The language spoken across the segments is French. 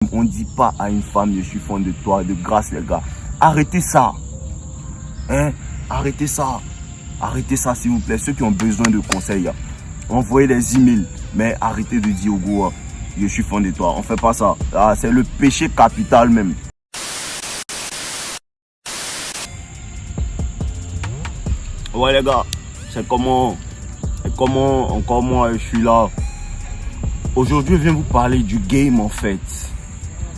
On ne dit pas à une femme, je suis fan de toi, de grâce les gars. Arrêtez ça. Hein? Arrêtez ça. Arrêtez ça s'il vous plaît. Ceux qui ont besoin de conseils, envoyez des emails. Mais arrêtez de dire au gars, je suis fan de toi. On ne fait pas ça. Ah, c'est le péché capital même. Ouais les gars, c'est comment encore moi je suis là. Aujourd'hui je viens vous parler du game en fait.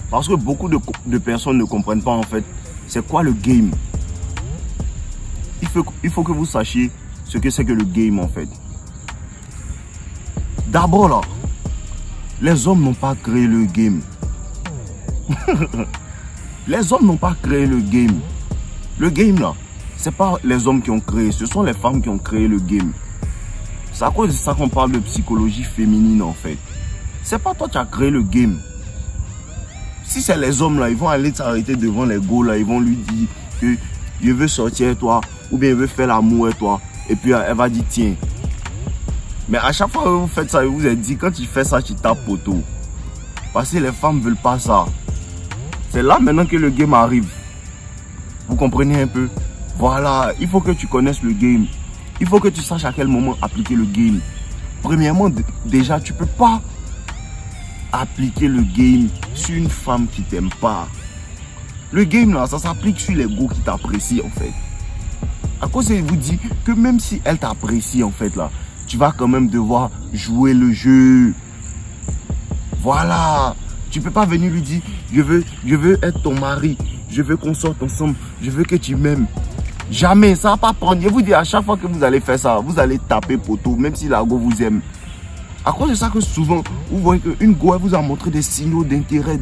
Parce que beaucoup de personnes ne comprennent pas en fait c'est quoi le game. Il faut que vous sachiez ce que c'est que le game en fait. D'abord là, les hommes n'ont pas créé le game. Les hommes n'ont pas créé le game. Le game là, c'est pas les hommes qui ont créé, ce sont les femmes qui ont créé le game. C'est à cause de ça qu'on parle de psychologie féminine en fait. C'est pas toi qui as créé le game. Si c'est les hommes là, ils vont aller s'arrêter devant les gars là, ils vont lui dire que je veux sortir avec toi, ou bien je veux faire l'amour avec toi, et puis elle va dire tiens. Mais à chaque fois que vous faites ça, je vous ai dit, quand tu fais ça, tu tapes poteau. Parce que les femmes veulent pas ça. C'est là maintenant que le game arrive. Vous comprenez un peu? Voilà, il faut que tu connaisses le game. Il faut que tu saches à quel moment appliquer le game. Premièrement, déjà, tu peux pas appliquer le game sur une femme qui t'aime pas. Le game là, ça s'applique sur les gars qui t'apprécient en fait. À cause je vous dis que même si elle t'apprécie en fait là, tu vas quand même devoir jouer le jeu. Voilà. Tu peux pas venir lui dire je veux être ton mari, je veux qu'on sorte ensemble, je veux que tu m'aimes. Jamais, ça va pas prendre. Je vous dis, à chaque fois que vous allez faire ça, vous allez taper poteau, même si la go vous aime. À cause de ça que souvent, vous voyez qu'une go, elle vous a montré des signaux d'intérêt.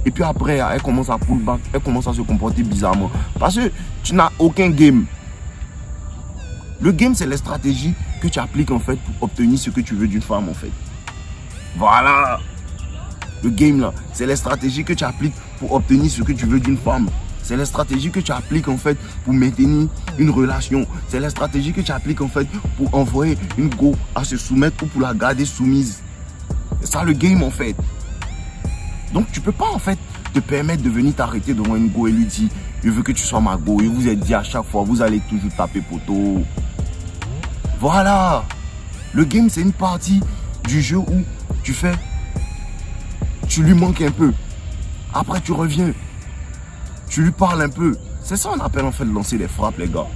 Et puis après, elle commence à pull back, elle commence à se comporter bizarrement. Parce que tu n'as aucun game. Le game, c'est les stratégies que tu appliques en fait pour obtenir ce que tu veux d'une femme en fait. Voilà. Le game là, c'est les stratégies que tu appliques pour obtenir ce que tu veux d'une femme. C'est les stratégies que tu appliques en fait pour maintenir une relation. C'est les stratégies que tu appliques en fait pour envoyer une go à se soumettre ou pour la garder soumise. C'est ça le game en fait. Donc tu peux pas en fait te permettre de venir t'arrêter devant une go et lui dire je veux que tu sois ma go. Et vous êtes dit à chaque fois, vous allez toujours taper poteau. Voilà. Le game c'est une partie du jeu où tu lui manques un peu. Après tu reviens. Tu lui parles un peu. C'est ça qu'on appelle en fait lancer des frappes les gars.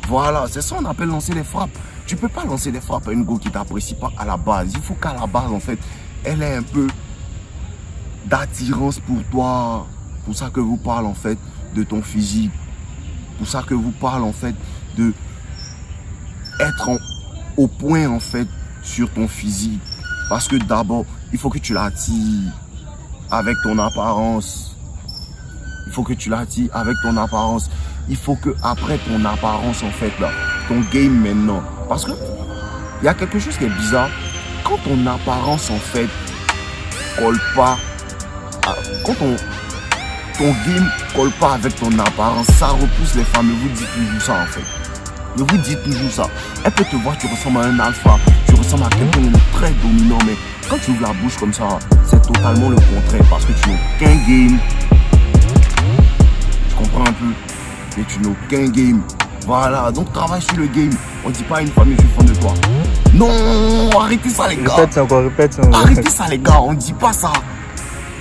Voilà, c'est ça qu'on appelle lancer des frappes. Tu peux pas lancer des frappes à une go qui t'apprécie pas à la base. Il faut qu'à la base en fait, elle ait un peu d'attirance pour toi. Pour ça que vous parlez en fait de ton physique. Pour ça que vous parlez en fait de être au point en fait sur ton physique. Parce que d'abord, il faut que tu l'attires avec ton apparence. Il faut que tu l'attires avec ton apparence. Il faut que après ton apparence en fait là, ton game maintenant. Parce que il y a quelque chose qui est bizarre. Quand ton apparence en fait colle pas, quand ton game colle pas avec ton apparence, ça repousse les femmes. Je vous dis toujours ça en fait. Je vous dis toujours ça. Elle peut te voir, tu ressembles à un alpha, tu ressembles à quelqu'un de très dominant, mais quand tu ouvres la bouche comme ça, c'est totalement le contraire parce que tu n'as qu'un game. Tu comprends un peu? Mais tu n'as aucun game. Voilà, donc travaille sur le game. On dit pas à une femme, je suis fan de toi. Non, arrêtez ça les gars. Répète encore, répète. Arrêtez ça les gars, on dit pas ça.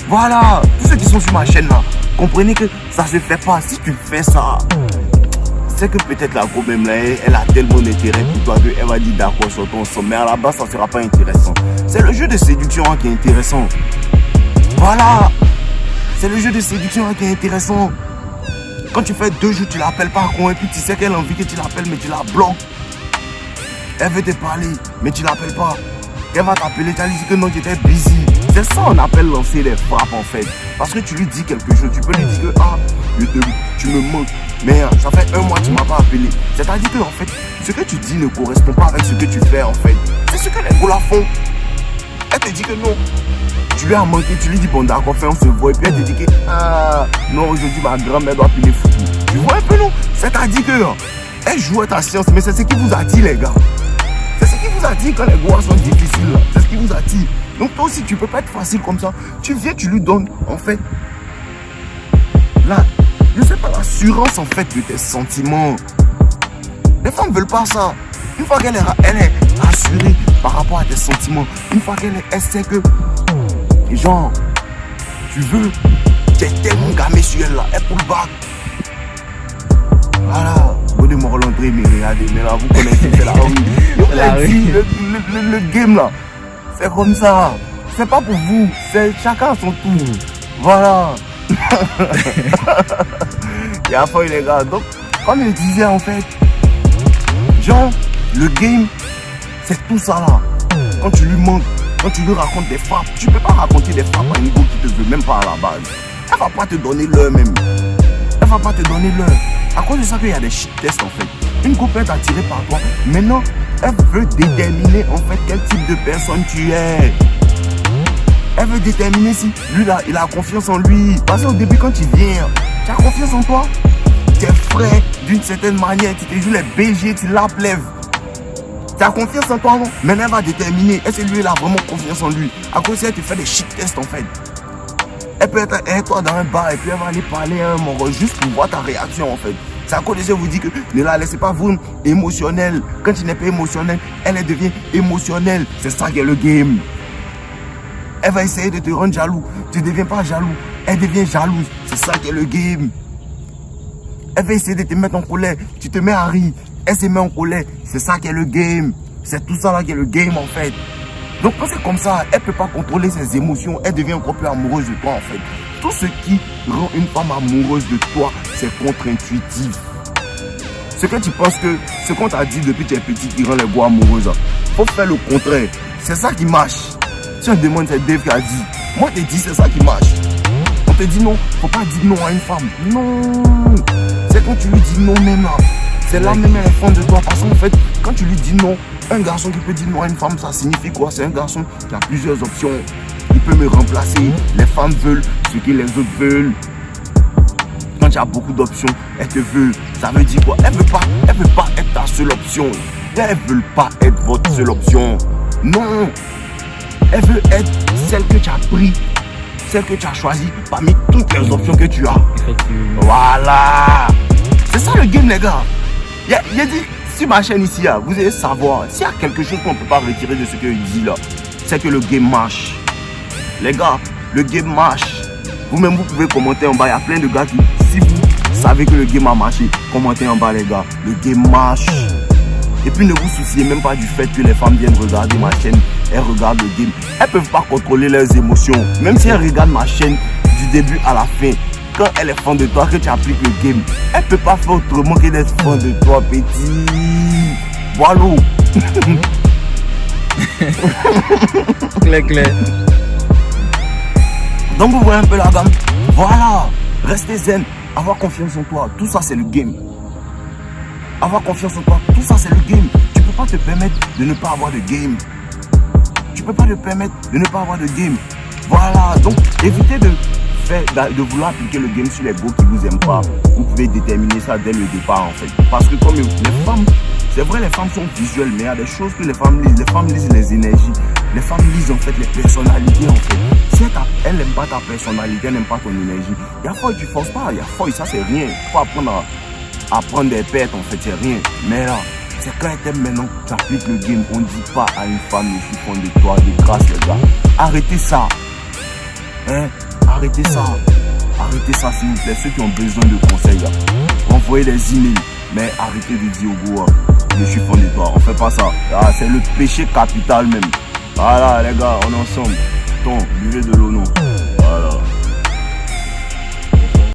Voilà, tous ceux qui sont sur ma chaîne là, comprenez que ça se fait pas. Si tu fais ça, c'est que peut-être la go même là, elle a tellement d'intérêt pour toi qu'elle va dire d'accord, sortons ensemble. Mais à la base, ça sera pas intéressant. C'est le jeu de séduction qui est intéressant. Voilà, c'est le jeu de séduction qui est intéressant. Quand tu fais 2 jours, tu l'appelles pas à coin, puis tu sais qu'elle a envie que tu l'appelles, mais tu la bloques. Elle veut te parler, mais tu l'appelles pas. Elle va t'appeler, tu as dit que non, tu étais busy. C'est ça on appelle lancer les frappes en fait. Parce que tu lui dis quelque chose, tu peux lui dire que tu me manques. Mais ça fait 1 mois que tu m'as pas appelé. C'est-à-dire que en fait, ce que tu dis ne correspond pas avec ce que tu fais en fait. C'est ce que les gars font. Elle te dit que non. Tu lui as manqué, tu lui dis bon d'accord, on se voit. Et puis elle te dit que non, aujourd'hui ma grand-mère doit piler fou. Tu vois un peu non? C'est-à-dire que elle joue à ta science, mais c'est ce qui vous a dit les gars. C'est ce qui vous a dit quand les gars sont difficiles. C'est ce qui vous a dit. Donc toi aussi, tu peux pas être facile comme ça. Tu viens, tu lui donnes, en fait, je sais pas, l'assurance, en fait, de tes sentiments. Les femmes veulent pas ça. Une fois qu'elle est assurée par rapport à tes sentiments, une fois qu'elle sait que, genre, tu veux, tu es tellement gamé sur elle là, elle pull back. Voilà, vous de l'entrée, mais regardez, mais là, vous connaissez, c'est la rue. Le game là, c'est comme ça. C'est pas pour vous, c'est chacun à son tour. Voilà. Il y a pas eu les gars. Donc, comme je disais en fait, genre, le game, c'est tout ça là. Quand tu lui montres, quand tu lui racontes des frappes, tu peux pas raconter des frappes à une go qui te veut même pas à la base. Elle va pas te donner l'heure même. Elle va pas te donner l'heure. À cause de ça qu'il y a des shit tests en fait. Une go peut être attirée par toi. Maintenant, elle veut déterminer en fait quel type de personne tu es. Elle veut déterminer si lui là, il a confiance en lui. Parce qu'au début quand tu viens, tu as confiance en toi. Tu es frais d'une certaine manière. Tu te joues les BG, tu la plèves. Tu as confiance en toi, non? Maintenant elle va déterminer est-ce que lui il a vraiment confiance en lui. À cause elle te fait des shit tests en fait. Elle peut être avec toi dans un bar et puis elle va aller parler à un mort juste pour voir ta réaction en fait. C'est à cause de ça que je vous dis que ne la laissez pas vous émotionnelle. Quand tu n'es pas émotionnel, elle devient émotionnelle. C'est ça qui est le game. Elle va essayer de te rendre jaloux. Tu ne deviens pas jaloux. Elle devient jalouse. C'est ça qui est le game. Elle va essayer de te mettre en colère. Tu te mets à rire. Elle se met en colère. C'est ça qui est le game. C'est tout ça là qui est le game en fait. Donc quand c'est comme ça, elle ne peut pas contrôler ses émotions. Elle devient encore plus amoureuse de toi en fait. Tout ce qui rend une femme amoureuse de toi, c'est contre-intuitif. Ce que tu penses que ce qu'on t'a dit depuis que tu es petit qui rend les gars amoureuses, faut faire le contraire. C'est ça qui marche. Si on demande, c'est Dave qui a dit. Moi, je te dis, c'est ça qui marche. On te dit non, faut pas dire non à une femme. Non. C'est quand tu lui dis non même là. C'est là même elle est fan de toi. Parce qu'en fait, quand tu lui dis non, un garçon qui peut dire non à une femme, ça signifie quoi? C'est un garçon qui a plusieurs options. Il peut me remplacer. Les femmes veulent ce que les autres veulent. Quand tu as beaucoup d'options, elle te veut. Ça veut dire quoi? Elle veut pas être ta seule option. Elles veulent pas être votre seule option. Non. Elle veut être celle que tu as pris, celle que tu as choisie parmi toutes les options que tu as. Voilà. C'est ça le game les gars. Il a dit, sur ma chaîne ici, vous allez savoir, s'il y a quelque chose qu'on ne peut pas retirer de ce qu'il dit là, c'est que le game marche. Les gars, le game marche. Vous-même, vous pouvez commenter en bas. Il y a plein de gars qui, si vous savez que le game a marché, commentez en bas les gars. Le game marche. Et puis ne vous souciez même pas du fait que les femmes viennent regarder ma chaîne. Elles regardent le game. Elles ne peuvent pas contrôler leurs émotions. Même si elles regardent ma chaîne du début à la fin, quand elle est fan de toi, que tu appliques le game, elle ne peut pas faire autrement que d'être fan de toi, petit. Voilà. Clair. Donc vous voyez un peu la gamme. Voilà. Restez zen. Avoir confiance en toi. Tout ça, c'est le game. Avoir confiance en toi, tout ça c'est le game. Tu peux pas te permettre de ne pas avoir de game. Tu peux pas te permettre de ne pas avoir de game. Voilà, donc évitez de vouloir appliquer le game sur les gars qui vous aiment pas. Vous pouvez déterminer ça dès le départ en fait. Parce que comme les femmes, c'est vrai les femmes sont visuelles, mais il y a des choses que les femmes lisent. Les femmes lisent les énergies. Les femmes lisent en fait les personnalités en fait. Si elle n'aime pas ta personnalité, elle n'aime pas ton énergie. Il y a fois tu forces pas, il y a fois ça c'est rien. Il faut apprendre à prendre des pertes en fait, c'est rien. Mais là, c'est quand elle t'aime maintenant, tu appliques le game. On ne dit pas à une femme, je suis fan de toi, de grâce les gars. Arrêtez ça. Hein? Arrêtez ça. Arrêtez ça s'il vous plaît. Ceux qui ont besoin de conseils, là. Envoyez des emails. Mais arrêtez de dire au gars, je suis fan de toi. On fait pas ça. Ah, c'est le péché capital même. Voilà les gars, on est ensemble. Buvez de l'eau non.